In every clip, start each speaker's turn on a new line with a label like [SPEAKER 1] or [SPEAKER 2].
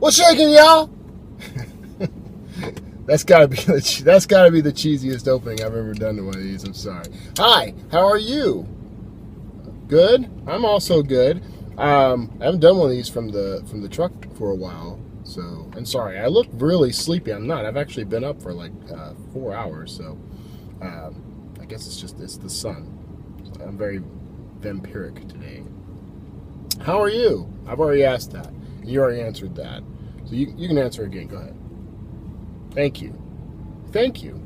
[SPEAKER 1] What's shaking, y'all? That's gotta be the cheesiest opening I've ever done to one of these. I'm sorry. Hi, how are you? Good. I'm also good. I haven't done one of these from the truck for a while. So, and sorry, I look really sleepy. I'm not. I've actually been up for like 4 hours. So, I guess it's the sun. So I'm very vampiric today. How are you? I've already asked that. You already answered that. So you can answer again. Go ahead. Thank you. Thank you.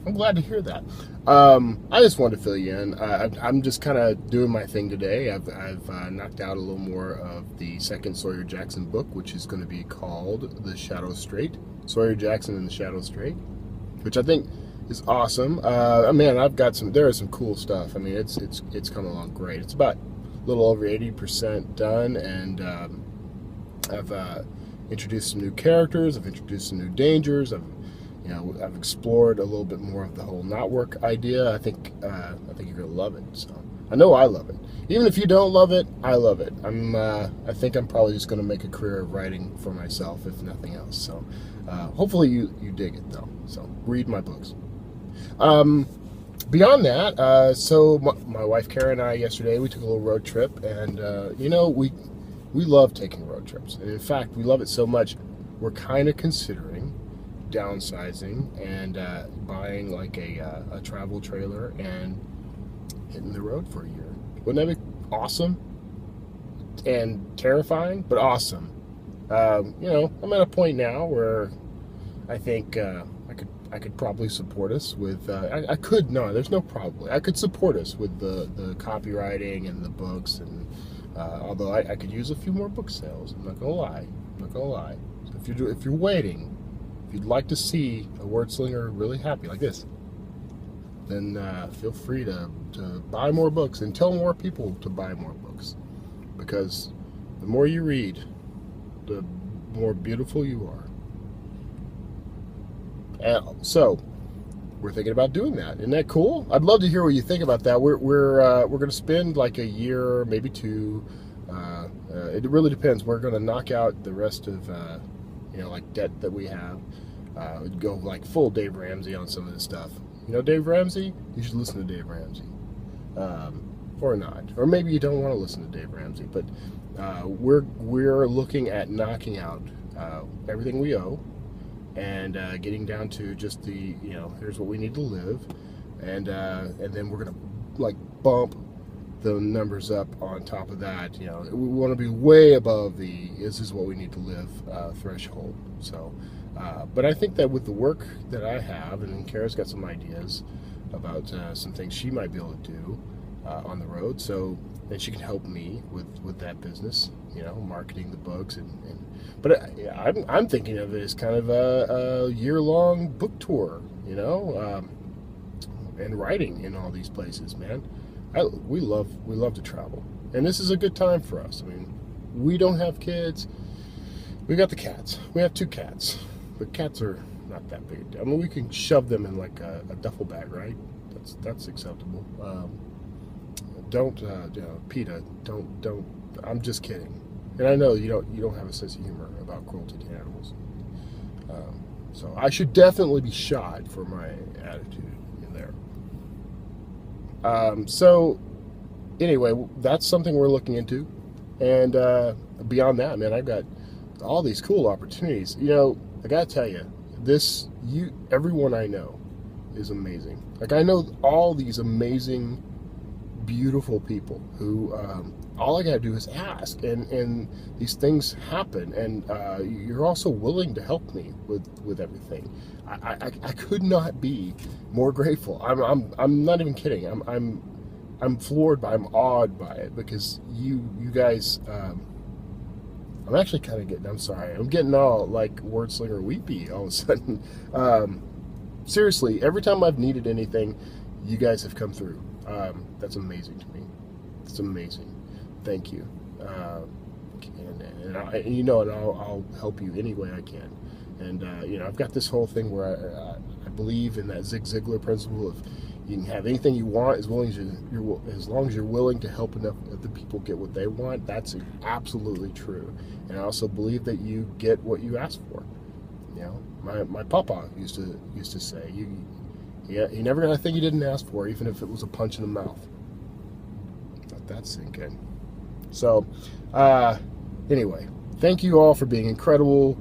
[SPEAKER 1] I'm glad to hear that. I just wanted to fill you in. I'm just kind of doing my thing today. I've knocked out a little more of the second Sawyer Jackson book, which is going to be called The Shadow Strait. Sawyer Jackson and the Shadow Strait, which I think is awesome. Man, there is some cool stuff. I mean, it's come along great. It's about a little over 80% done, and I've introduced some new characters. I've introduced some new dangers. I've explored a little bit more of the whole knot work idea. I think you're gonna love it. So I know I love it. Even if you don't love it, I love it. I think I'm probably just gonna make a career of writing for myself, if nothing else. So hopefully you dig it though. So read my books. Beyond that, so my wife Kara and I yesterday we took a little road trip, and we love taking road trips. And in fact, we love it so much, we're kind of considering downsizing and buying like a travel trailer and hitting the road for a year. Wouldn't that be awesome? And terrifying, but awesome. I'm at a point now where I think I could probably support us with. There's no probably. I could support us with the copywriting and the books, and although I could use a few more book sales. I'm not gonna lie. So if you're waiting, if you'd like to see a Wordslinger really happy like this, then feel free to buy more books and tell more people to buy more books, because the more you read, the more beautiful you are. And so we're thinking about doing that. Isn't that cool? I'd love to hear what you think about that. We're going to spend like a year, maybe two. It really depends. We're going to knock out the rest of like debt that we have. Go like full Dave Ramsey on some of this stuff. Dave Ramsey? You should listen to Dave Ramsey. Or not. Or maybe you don't want to listen to Dave Ramsey. But we're looking at knocking out everything we owe, and getting down to just the, here's what we need to live, and then we're gonna like bump the numbers up on top of that. We want to be way above the this is what we need to live threshold. So, but I think that with the work that I have, and Kara's got some ideas about some things she might be able to do on the road, so then she can help me with that business, marketing the books, but I'm thinking of it as kind of a year-long book tour, and writing in all these places, man. We love to travel, and this is a good time for us. I mean, we don't have kids. We got the cats. We have 2 cats, but cats are not that big a deal. I mean, we can shove them in like a duffel bag, right? That's acceptable. PETA, don't. I'm just kidding. And I know you don't have a sense of humor about cruelty to animals. So I should definitely be shot for my attitude in there. So anyway, that's something we're looking into. And beyond that, man, I've got all these cool opportunities. I gotta tell you, everyone I know is amazing. Like, I know all these amazing, beautiful people who all I gotta do is ask, and these things happen, and you're also willing to help me with everything. I could not be more grateful. I'm not even kidding. I'm floored I'm awed by it, because you guys. I'm actually kind of I'm getting all like Wordslinger weepy all of a sudden. Seriously, every time I've needed anything, you guys have come through. That's amazing to me. It's amazing. Thank you. And I'll help you any way I can. And I've got this whole thing where I believe in that Zig Ziglar principle of, You can have anything you want as long as you're willing to help enough of the people get what they want. That's absolutely true. And I also believe that you get what you ask for. You know, my papa used to say, you're never gonna think you didn't ask for, even if it was a punch in the mouth. Let that sink in. So, anyway, thank you all for being incredible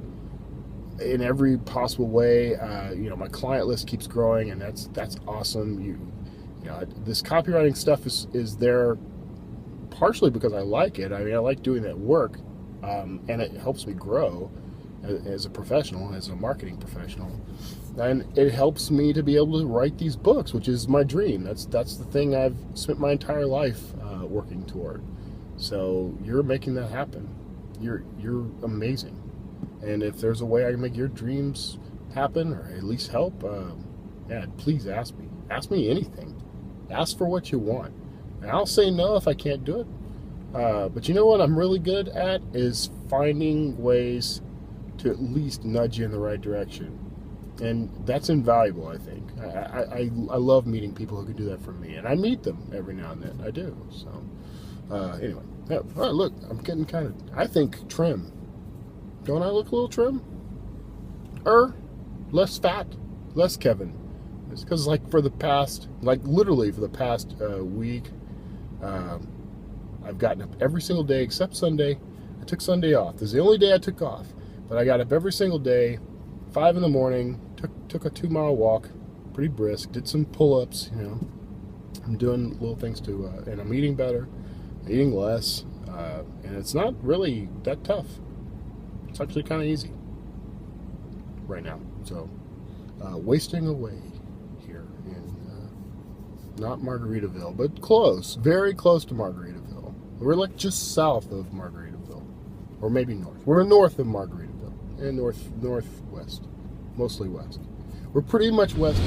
[SPEAKER 1] in every possible way. You know, my client list keeps growing, and that's awesome. You know, this copywriting stuff is there partially because I like it. I mean, I like doing that work, and it helps me grow as a professional, as a marketing professional, and it helps me to be able to write these books, which is my dream. That's the thing I've spent my entire life working toward. So you're making that happen. You're amazing. And if there's a way I can make your dreams happen, or at least help, yeah, please ask me. Ask me anything. Ask for what you want. And I'll say no if I can't do it. But you know what I'm really good at is finding ways to at least nudge you in the right direction. And that's invaluable, I think. I love meeting people who can do that for me. And I meet them every now and then. I do. So, anyway. Yeah, all right, look, I'm getting kind of, I think, trim. Don't I look a little trim? Less fat, less Kevin. It's because, like, literally for the past week, I've gotten up every single day except Sunday. I took Sunday off. This is the only day I took off. But I got up every single day, 5 in the morning, took a 2-mile walk, pretty brisk, did some pull-ups, you know. I'm doing little things to, and I'm eating better, eating less, and it's not really that tough. It's actually kind of easy right now. So, wasting away here in, not Margaritaville, but close, very close to Margaritaville. We're like just south of Margaritaville, or maybe north. We're north of Margaritaville, and northwest, mostly west. We're pretty much west.